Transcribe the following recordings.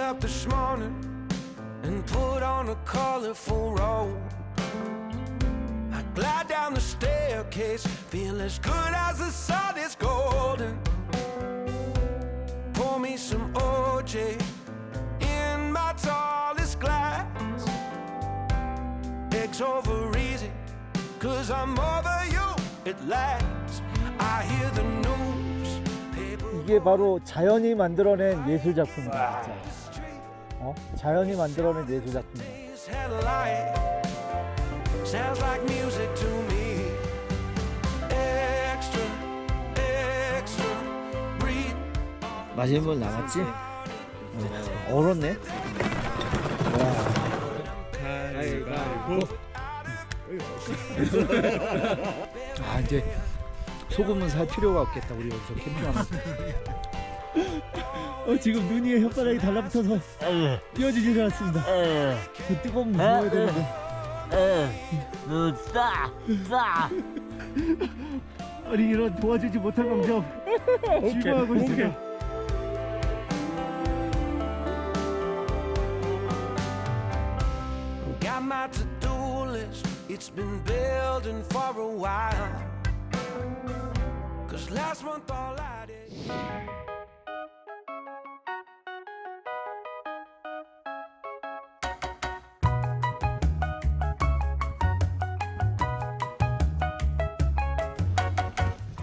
up this morning and put on a colorful robe. I glide down the staircase, feel as good as the sun is golden. Pour me some OJ in my tallest glass. Eggs over easy, 'cause I'm over you at last. I hear the news. 이게 바로 자연이 만들어낸 예술 작품이다. 진짜. 자연이 만들어낸 예술 작품이다. Sounds like music to me. Extra, extra, breathe. 마시는 분 남았지? 얼었네. 아, 이제 소금은 살 필요가 없겠다. 우리 여기서 캠핑하면서. 지금 눈이 혓바닥이 달라붙어서 띄어지질 않습니다. 그 뜨거운 물 먹어야 되는데. 아니, 이런 도와주지 못할 망정 즐거워하고 있습니다. Got my to-do list, it's been building for a while. 'Cause last month all I did.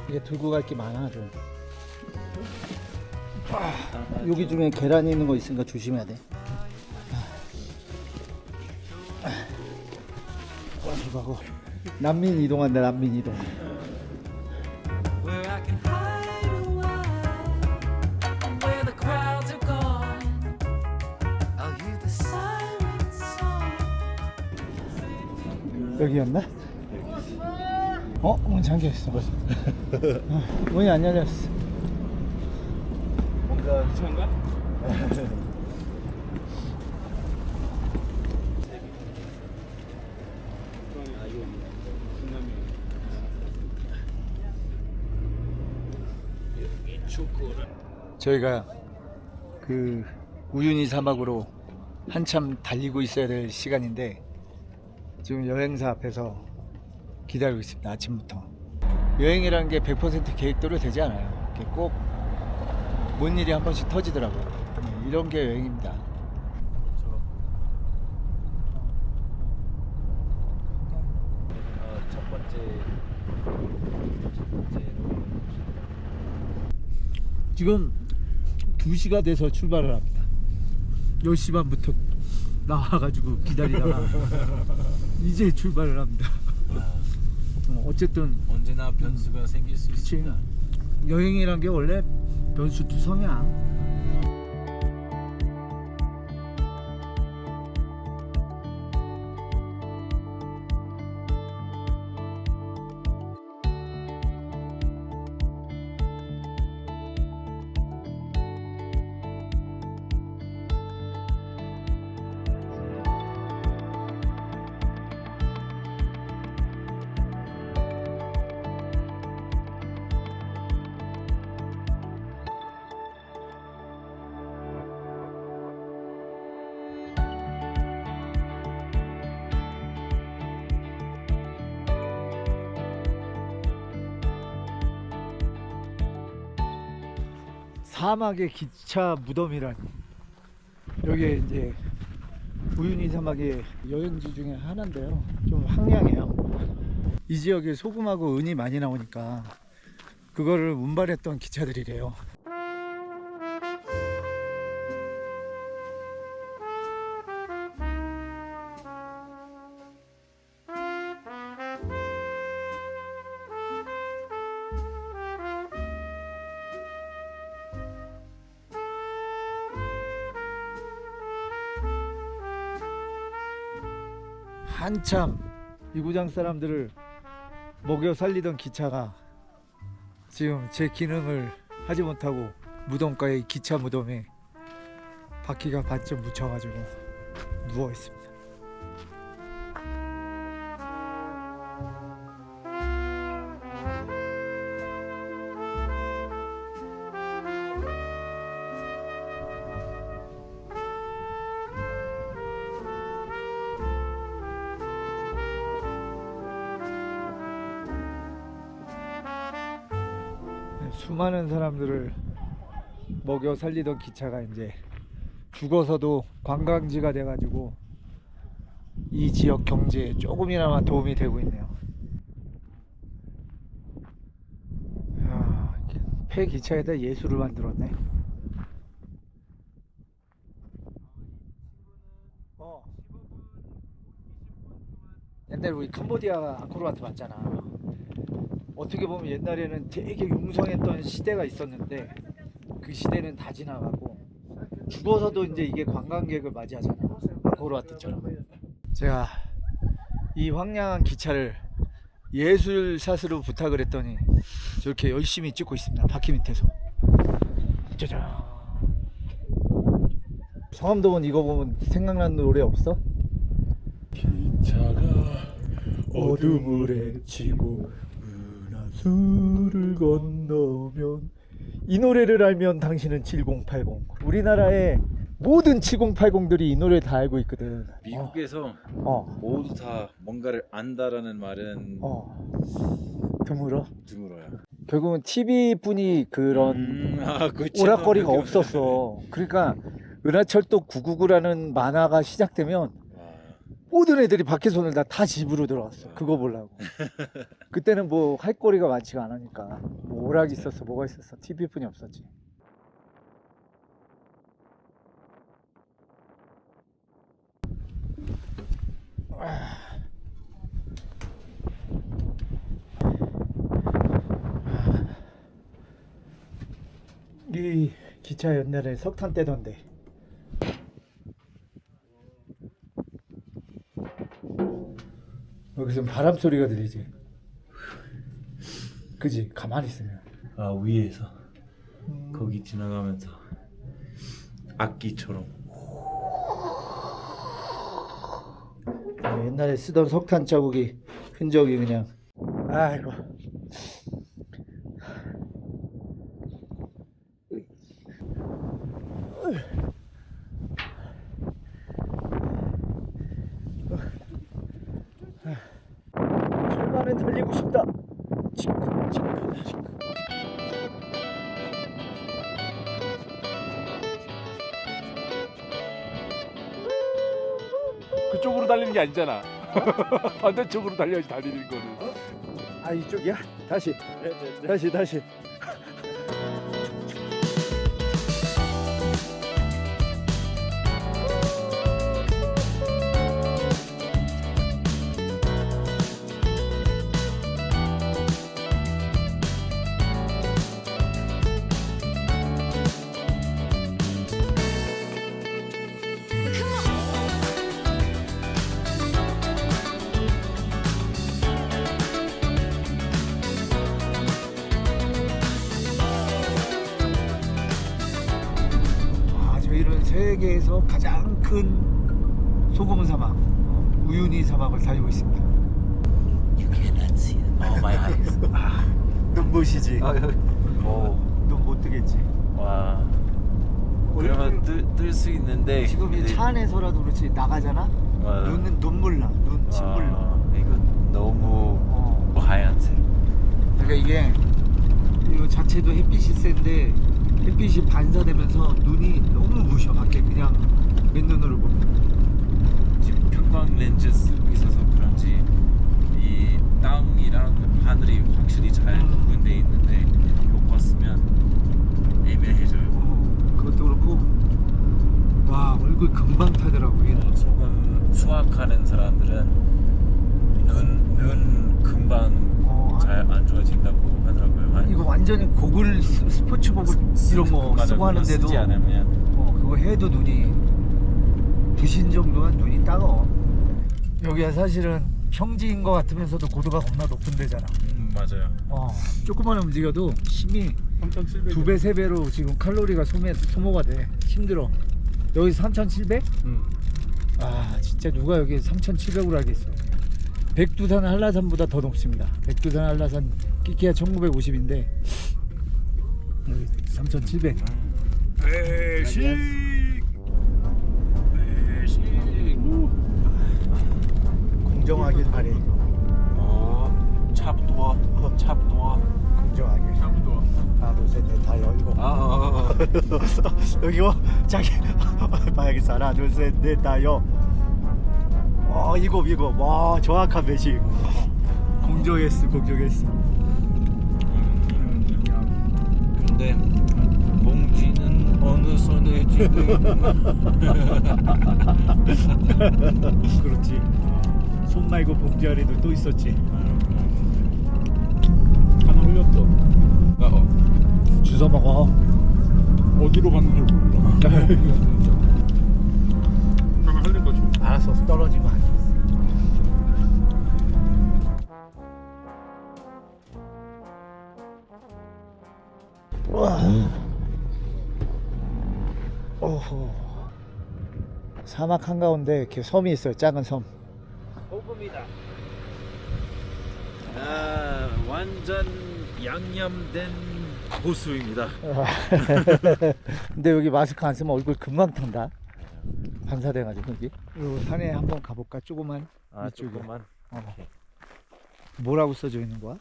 이게 들고 갈 게 많아 좀. 여기 중에 계란이 있는 거 있으니까 조심해야 돼. 가고 난민 이동한다. 난민 이동. Where I can hide away, where the crowds are gone. I'll hear the siren song. 여기였나? 문 잠겨있어. 문이 안 열렸어. 뭔가 이상한가? 저희가 그 우유니 사막으로 한참 달리고 있어야 될 시간인데 지금 여행사 앞에서 기다리고 있습니다. 아침부터. 여행이라는 게 100% 계획대로 되지 않아요. 꼭 뭔 일이 한 번씩 터지더라고요. 이런 게 여행입니다. 첫 번째 지금 2시가 돼서 출발을 합니다. 10시 반부터 나와가지고 기다리다가 이제 출발을 합니다. 어쨌든 언제나 변수가 생길 수 있습니다. 여행이란 게 원래 변수 투성이야. 사막의 기차 무덤이라니. 여기에 이제 우유니 사막의 여행지 중에 하나인데요. 좀 황량해요. 이 지역에 소금하고 은이 많이 나오니까 그거를 운반했던 기차들이래요. 한참 이구장 사람들을 먹여 살리던 기차가 지금 제 기능을 하지 못하고 무덤가의 기차 무덤에 바퀴가 반쯤 묻혀가지고 누워 있습니다. 수많은 사람들을 먹여 살리던 기차가 이제 죽어서도 관광지가 돼가지고 이 지역 경제에 조금이나마 도움이 되고 있네요. 이야, 폐기차에다 예술을 만들었네. 옛날에 우리 캄보디아 앙코르와트 봤잖아. 어떻게 보면 옛날에는 되게 융성했던 시대가 있었는데 그 시대는 다 지나가고 죽어서도 이제 이게 관광객을 맞이하잖아. 앙코르와트처럼. 제가 이 황량한 기차를 예술샷으로 부탁을 했더니 저렇게 열심히 찍고 있습니다. 바퀴 밑에서. 짜잔. 성암동은 이거 보면 생각나는 노래 없어? 기차가 어둠을 헤치고 은하수를 건너면 이 노래를 알면 당신은 7080. 우리나라의 모든 7080들이 이 노래 다 알고 있거든. 미국에서 어. 모두 다 뭔가를 안다라는 말은 드물어. 드물어요. 결국은 TV뿐이 그런 그렇죠. 오락거리가 없었어. 그러니까 은하철도 999라는 만화가 시작되면 모든 애들이 밖에 손을 다 집으로 들어왔어. 그거 보려고. 그때는 뭐 할 거리가 많지가 않으니까 뭐 오락이 있었어, 뭐가 있었어. TV뿐이 없었지. 이 기차 옛날에 석탄 떼던데. 여기서 바람 소리가 들리지. 그지? 가만히 있으면. 위에서 거기 지나가면서 악기처럼. 옛날에 쓰던 석탄 자국이 흔적이 그냥. 아이고. 출발은 달리고 싶다. 그쪽으로 달리는 게 아니잖아. 반대쪽으로 달려야지 달리는 거는. 아, 이쪽이야? 다시. 다시. 저희는 세계에서 가장 큰 소금 사막, 우유니 사막을 달리고 있습니다. You cannot see them. Oh my eyes. 눈부시지? 오. 눈 못 뜨겠지? 와. 그러면 뜰 수 있는데 지금 이 차 안에서라도 그렇지 나가잖아? 맞아. 눈은 눈물 나. 눈 침물 나. 이거 너무 하얀색. 그러니까 이게 이거 자체도 햇빛이 센데 햇빛이 반사되면서 눈이 너무 부셔. 밖에 그냥 맨눈으로 보면. 지금 평광 렌즈 쓰고 있어서 그런지 이 땅이랑 하늘이 확실히 잘 구분돼 있는데 이거 봤으면 애매해져요. 그것도 그렇고 와 얼굴 금방 타더라고. 소금 수확하는 사람들은 눈 금방 잘 안 좋아진다고 하더라고요. 이거 완전히 고글 스포츠 고글 이런 거 쓰고 하는데도 쓰지 않으면 그거 해도 눈이 부신 정도가 눈이 따가워. 여기가 사실은 평지인 것 같으면서도 고도가 겁나 높은 데잖아. 맞아요. 조금만 움직여도 힘이 3,700. 2배 3배로 지금 칼로리가 소모가 돼. 힘들어. 여기 3,700? 아 진짜 누가 여기 3,700으로 하겠어. 백두산 한라산보다 더 높습니다. 백두산 한라산 끼키야 1950인데 여기 3,700. 배식. 공정하길 바래.差不多 차도아. 공정하게. 차부도. 하나 둘셋넷 다 열고. 여기 자기 봐야겠어. 하나 둘셋넷 다 여. 이거 와 정확한 매식. 공정했어. 근데 봉지는 어느 손에 쥐고 있나? 그렇지. 손 말고 봉지 안에도 또 있었지. 하나 흘렸어. 주워 먹어. 어디로 갔는지 몰라. 하나 흘린 거 줘. 알았어. 떨어진 거 아니야. 와. 오호. 사막 한가운데 이렇게 섬이 있어요. 작은 섬. 소금이다. 완전 양념된 고수입니다. 근데 여기 마스크 안 쓰면 얼굴 금방 탄다. 반사돼가지고 여기. 요 산에 한번 가볼까? 조그만. 이쪽에. 조금만. 뭐라고 써져 있는 거야?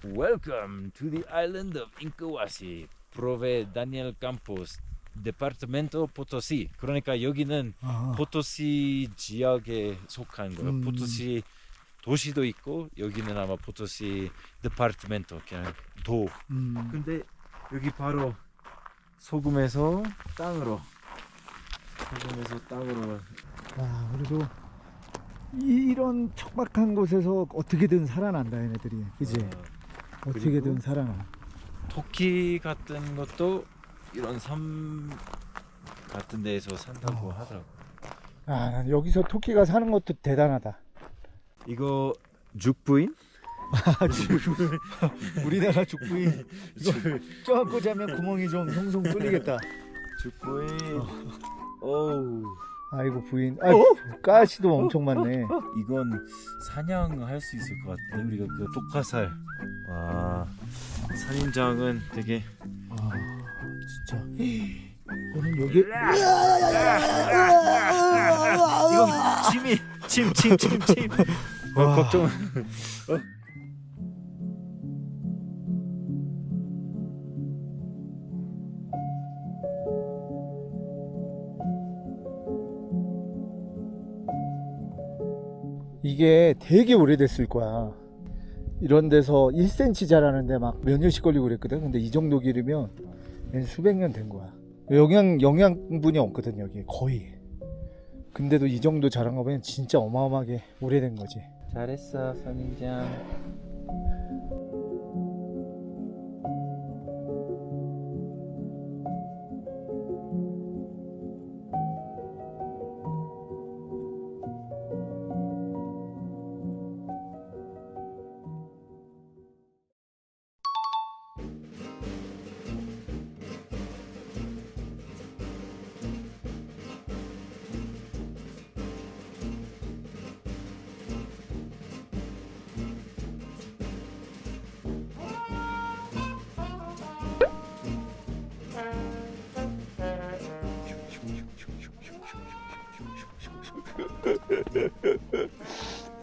Welcome to the island of Incahuasi, Prove Daniel Campos, Departamento Potosí. 그러니까 여기는 포토시 지역에 속한 거예요. 포토시 도시도 있고 여기는 아마 포토시 디파르트멘토 그냥 도. 근데 여기 바로 소금에서 땅으로. 와, 그래도 이런 척박한 곳에서 어떻게든 살아난다 얘네들이. 그지? 어떻게든 그리고 살아나. 토끼 같은 것도 이런 섬 같은 데에서 산다고 하더라고. 난 여기서 토끼가 사는 것도 대단하다. 이거 죽부인? 우리나라 죽부인 이걸 쪄갖고 자면 구멍이 좀 송송 뚫리겠다. 죽부인. 오우. 아이고 부인. 가시도 엄청 많네. 이건 사냥할 수 있을 것 같은데 우리가 그 독화살. 와. 선인장은 되게 진짜. 오늘 여기 이거 침이 침. 걱정. 이게 되게 오래됐을 거야. 이런 데서 1cm 자라는데 막 몇 년씩 걸리고 그랬거든. 근데 이 정도 기르면 얘는 수백 년 된 거야. 영양분이 없거든 여기 거의. 근데도 이 정도 자란 거 보면 진짜 어마어마하게 오래된 거지. 잘했어 선인장.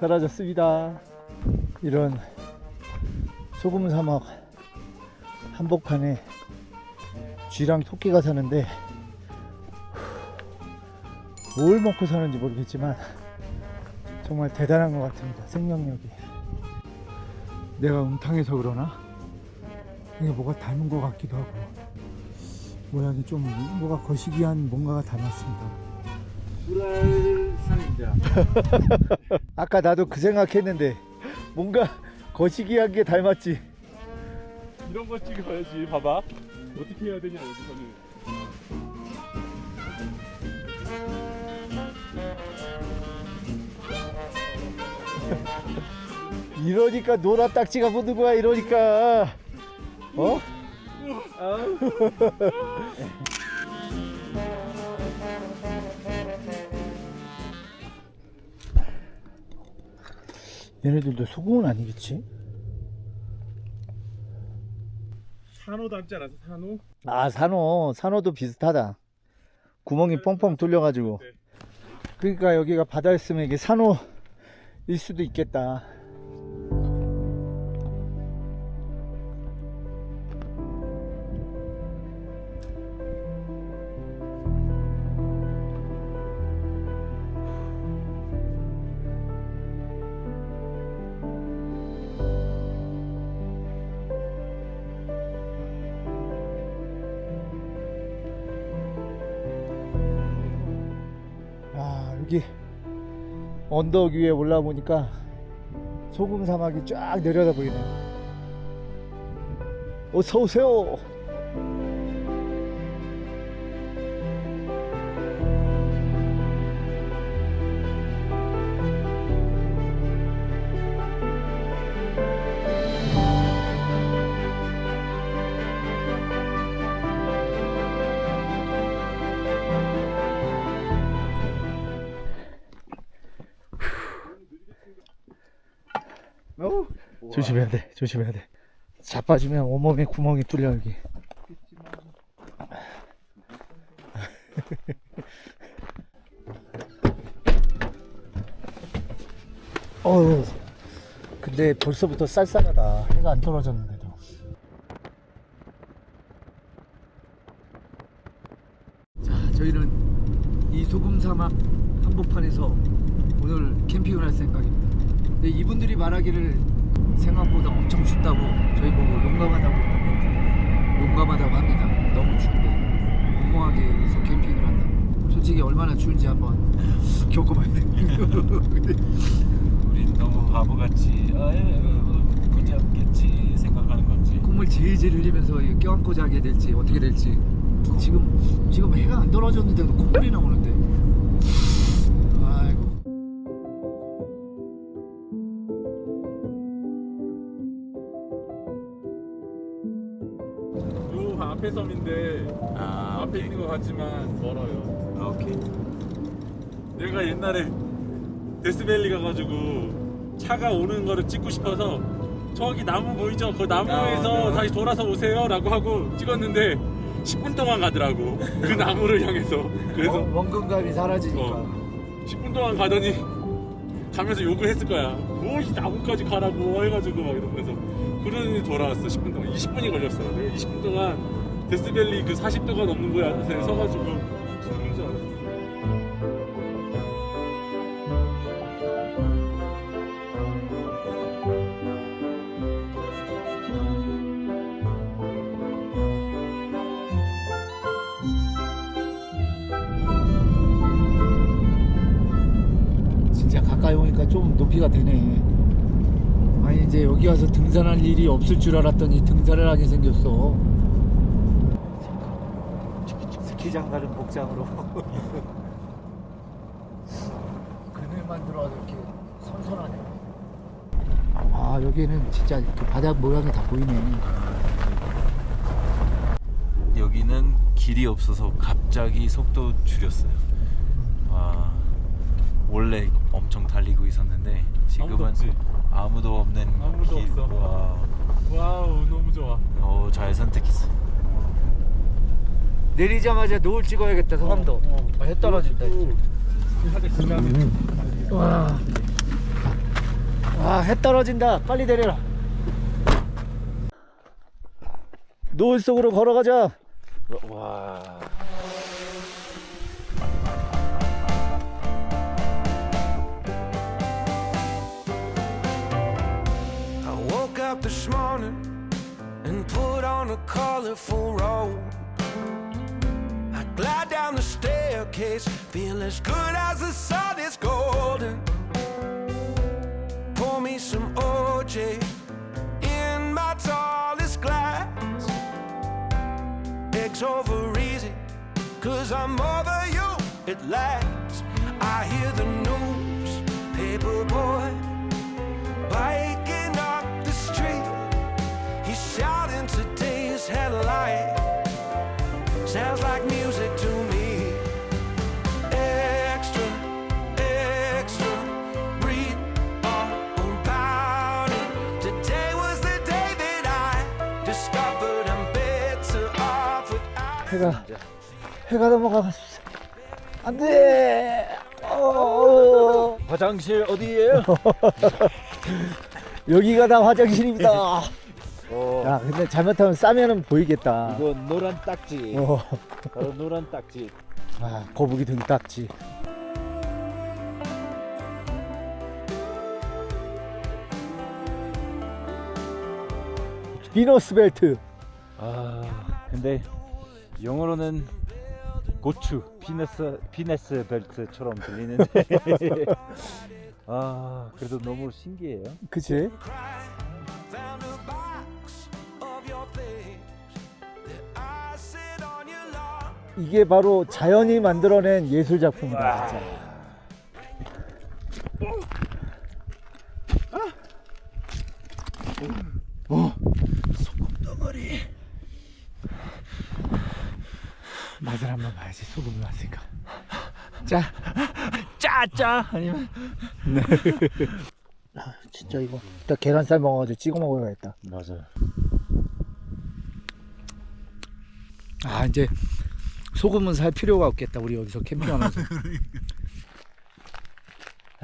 사라졌습니다. 이런 소금 사막 한복판에 쥐랑 토끼가 사는데 뭘 먹고 사는지 모르겠지만 정말 대단한 것 같습니다. 생명력이. 내가 음탕해서 그러나 이게 뭐가 닮은 것 같기도 하고 모양이 좀 뭐가 거시기한 뭔가가 닮았습니다. 불알 선인장. 아까 나도 그 생각했는데 뭔가 거시기한 게 닮았지. 이런 거 찍어야지. 봐봐. 어떻게 해야 되냐 여기서는. 이러니까 노라 딱지가 붙는 거야. 이러니까 얘네들도 소금은 아니겠지? 산호 닮지 않았어? 산호? 산호도 비슷하다. 구멍이 뻥뻥 뚫려가지고. 그러니까 여기가 바다였으면 이게 산호일 수도 있겠다. 여기 언덕 위에 올라보니까 소금 사막이 쫙 내려다 보이네요. 어서 오세요. 조심해야 돼, 조심해야 돼. 자빠지면 온몸에 구멍이 뚫려 여기. 어우, 근데 벌써부터 쌀쌀하다. 해가 안 떨어졌는데도. 자, 저희는 이 소금 사막 한복판에서 오늘 캠핑을 할 생각입니다. 근데 이분들이 말하기를 생각보다 엄청 춥다고 저희 보고 용감하다고 했는데 용감하다고 합니다. 너무 추운데 무모하게 여기서 캠핑을 한다. 솔직히 얼마나 추운지 한번 겪어봐야 돼. 우린 너무 바보같이 문제 없겠지 생각하는 건지. 콧물 질질 흘리면서 껴안고 자게 될지 어떻게 될지. 지금 해가 안 떨어졌는데도 콧물이 나오는데. 아이고. 요 앞에 섬인데 앞에 오케이. 있는 것 같지만 멀어요. 오케이. 내가 옛날에 데스밸리 가가지고 차가 오는 거를 찍고 싶어서 저기 나무 보이죠? 그 나무에서 네. 다시 돌아서 오세요 라고 하고 찍었는데 10분 동안 가더라고. 그 나무를 향해서. 그래서 원근감이 사라지니까. 10분 동안 가더니 가면서 욕을 했을 거야. 뭐 이 나무까지 가라고 해가지고 막 이러면서 그러니 돌아왔어. 10분 동안 20분이 걸렸어. 내가 20분 동안 데스밸리 그 40도가 넘는 곳에 서가지고 죽는 줄 알았어. 진짜 가까이 오니까 좀 높이가 되네. 아니 이제 여기 와서 등산할 일이 없을 줄 알았더니 등산을 하게 생겼어. 스키장 가는 복장으로. 그늘만 들어와도 이렇게 선선하네. 아 여기는 진짜 이렇게 바닥 모양이 다 보이네. 여기는 길이 없어서 갑자기 속도 줄였어요. 와, 원래 엄청 달리고 있었는데 지금은 아무도 없는 아무도 길. 없어. 와우 너무 좋아. 잘 선택했어. 내리자마자 노을 찍어야겠다. 소감도. 해 떨어진다. 와, 해 떨어진다. 빨리 내려라. 노을 속으로 걸어가자. 와. I woke up this morning and put on a colorful robe. I glide down the staircase, feel as good as the sun is golden. Pour me some OJ in my tallest glass. Eggs over easy, 'cause I'm over you at last. I hear the news, paper boy biking up the street. He's shouting today's headline. Sounds like music to me. Extra, extra, read all about it. Today was the day that I discovered I'm better off without it. 해가 넘어가고 안돼. 화장실 어디예요? 여기가 다 화장실입니다. 야 근데 잘못하면 싸면은 보이겠다. 이거 노란 딱지. 바로 노란 딱지. 아 거북이 등 딱지. 비너스 벨트. 근데 영어로는 고추 피네스 벨트처럼 들리는데 아 그래도 너무 신기해요. 그치? Found a box of your things that I sit on your lawn. 이게 바로 자연이 만들어낸 예술 작품이다 진짜. 소금덩어리. 맛을 한번 봐야지. 소금이 왔으니까. 짜짜 아니면 네. 아, 진짜 이거 일단 계란쌀 먹어가지고 찍어 먹어야겠다. 맞아요. 아 이제 소금은 살 필요가 없겠다. 우리 여기서 캠핑하면서.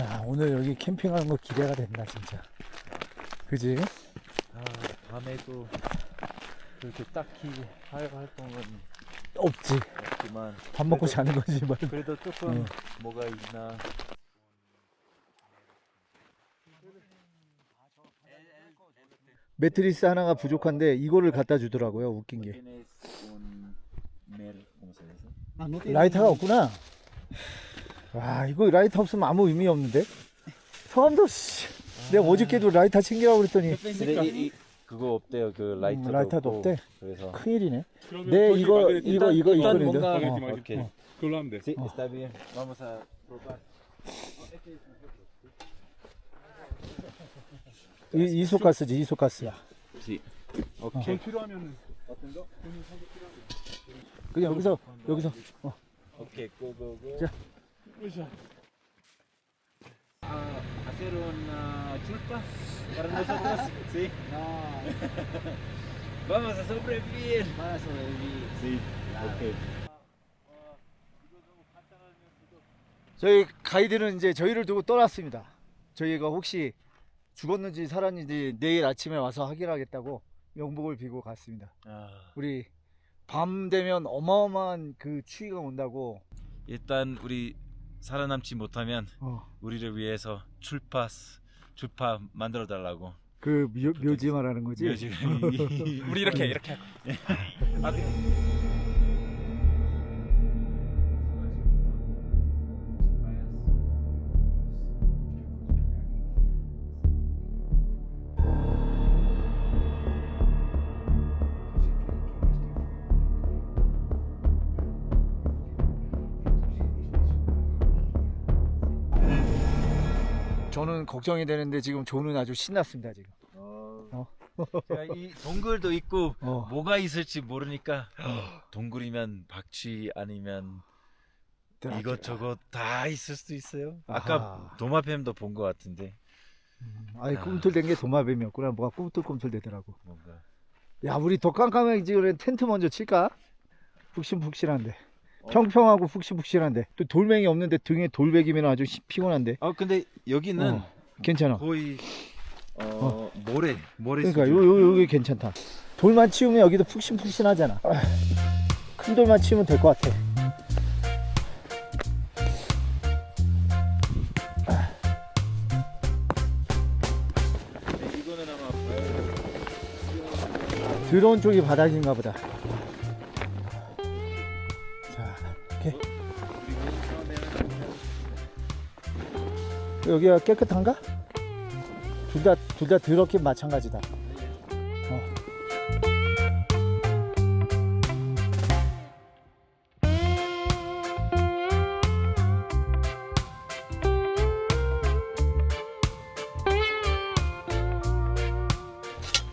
야, 오늘 여기 캠핑하는 거 기대가 된다 진짜. 그지? 아 밤에도 그렇게 딱히 할 활동은 없지. 없지만 밥 먹고 자는 거지만. 그래도 조금 뭐가 있나. 매트리스 하나가 부족한데 이거를 갖다 주더라고요. 웃긴 게. 라이터가 없구나. 와 이거 라이터 없으면 아무 의미 없는데. 성함도 씨. 내가 어저께도 라이터 챙기라고 그랬더니 그거 없대요. 그 라이터도, 라이터도 없고. 없대. 그래서 큰일이네. 그러면 네 거기 이거 마그네틱- 이거 일단 있거든요. 뭔가 마그네틱 어, 마그네틱. 오케이. 그걸로 하면 돼. Sí, está bien. Vamos a probar. 이소가스지 이소가스야. Sí. 전 필요하면 어떤 거? 그냥 여기서 Okay, go, go, go. Ya. 으쌰. Hacer una chulpa para nosotros. Sí. Vamos a sobrevivir. Vamos a sobrevivir. Sí. Okay. 저희 가이드는 이제 저희를 두고 떠났습니다. 저희가 혹시 죽었는지 살았는지 내일 아침에 와서 확인하겠다고 명복을 빌고 갔습니다. 우리 밤 되면 어마어마한 그 추위가 온다고. 일단 우리 살아남지 못하면 우리를 위해서 출파 만들어 달라고. 그 묘지 말하는 거지? 묘지. 우리 이렇게 할 거. 저는 걱정이 되는데 지금 조는 아주 신났습니다 지금. 제가 이 동굴도 있고 어. 뭐가 있을지 모르니까 동굴이면 박쥐 아니면 이것저것 다 있을 수도 있어요. 아까 아하. 도마뱀도 본 것 같은데 아니 꿈틀댄 게 도마뱀이었구나. 뭐가 꿈틀꿈틀대더라고. 뭔가 야 우리 더 깜깜해지면 텐트 먼저 칠까? 푹신푹신한데 평평하고 푹신푹신한데 또 돌멩이 없는데 등에 돌베기면 아주 피곤한데. 근데 여기는 괜찮아. 거의 모래 그러니까 수준. 여기 괜찮다. 돌만 치우면 여기도 푹신푹신하잖아. 큰 돌만 치우면 될 것 같아. 이거는 아마 들어온 쪽이 바닥인가 보다. 자, 이렇게. 여기가 깨끗한가? 둘 다 더럽긴 마찬가지다.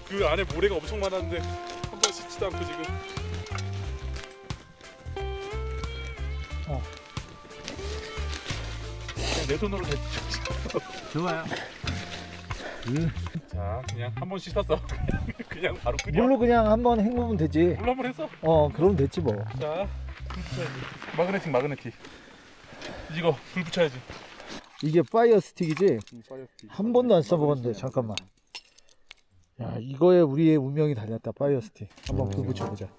그 안에 모래가 엄청 많았는데 한 번 씻지도 않고 지금. 그냥 내 손으로 대. 좋아요. 자, 그냥 한 번 씻었어. 그냥 바로 끓여. 물로 그냥 한번 헹구면 되지. 물 한 번 했어. 그럼 됐지 뭐. 자, 불 붙여야지. 마그네틱. 이거 불 붙여야지. 이게 파이어 스틱이지? 한 번도 안 써먹었는데 잠깐만. 야 이거에 우리의 운명이 달렸다. 파이어 스틱. 한번 불 붙여보자.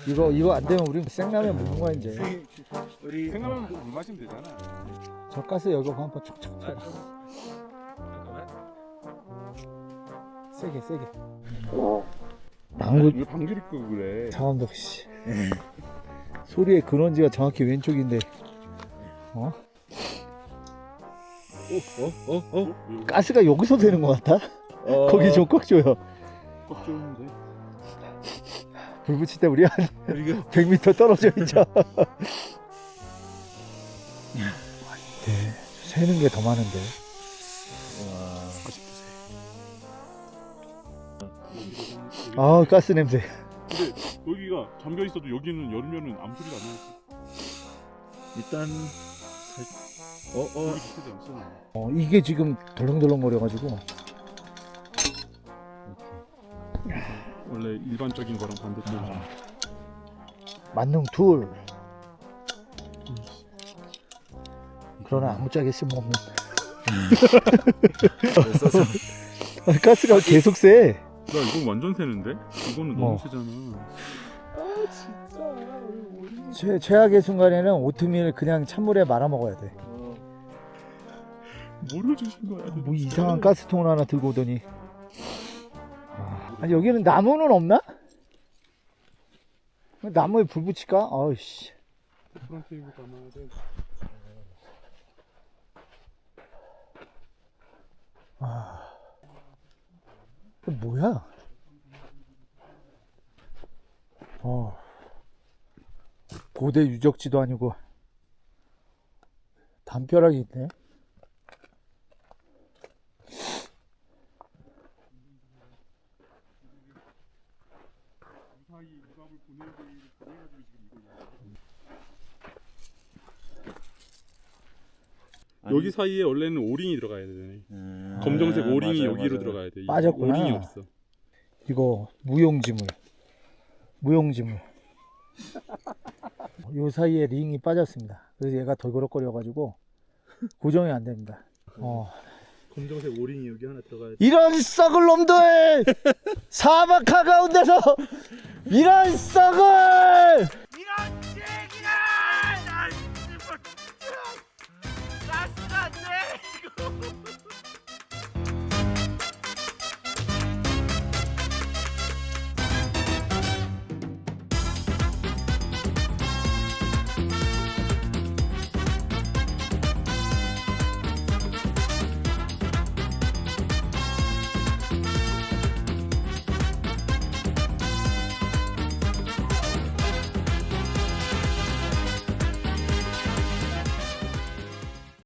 이거 안 되면 우리 생라면 먹는 거야 이제. 우리 생각하면 물 마시면 되잖아. 저 가스 열고 한번 촉촉 쳐. 세게. 방구 왜 방귀를 끄고 그래? 장원덕 씨. 소리의 근원지가 정확히 왼쪽인데 어? 가스가 여기서 되는 것 같아? 거기 좀 꽉 줘요. 꽉 조는데. 불 붙일 때 우리 한 100m 떨어져 있죠. 네, 새는 게 더 많은데. 아, 가스 냄새. 근데 여기가 잠겨 있어도 여기는 여름에는 아무 소리가 안 나지. 일단 소리 비슷하지 않잖아. 이게 지금 덜렁덜렁거려가지고. 원래 일반적인 거랑 반대쪽이잖아. 만능 툴. 그러나 아무짝에 쓸모없는. 가스가 계속 세. 야 이건 완전 새는데? 이거는 너무 세잖아. 최악의 순간에는 오트밀 그냥 찬물에 말아 먹어야 돼. 뭐를 주신 거야? 뭐 이상한 가스통을 하나 들고 오더니. 아니 여기는 나무는 없나? 나무에 불 붙일까? 아우씨. 프런테이블 담아야 돼. 이거 뭐야? 고대 유적지도 아니고 담벼락이 있네. 여기 사이에 원래는 오링이 들어가야 되네. 검정색 오링이 맞아요, 여기로 맞아요. 들어가야 돼. 빠졌구나. 오링이 없어. 이거 무용지물. 요 사이에 링이 빠졌습니다. 그래서 얘가 덜그럭거려가지고 고정이 안 됩니다. 검정색 오링이 여기 하나 들어가야 돼. 이런 썩을 놈들! 사막 한가운데서 이런 썩을!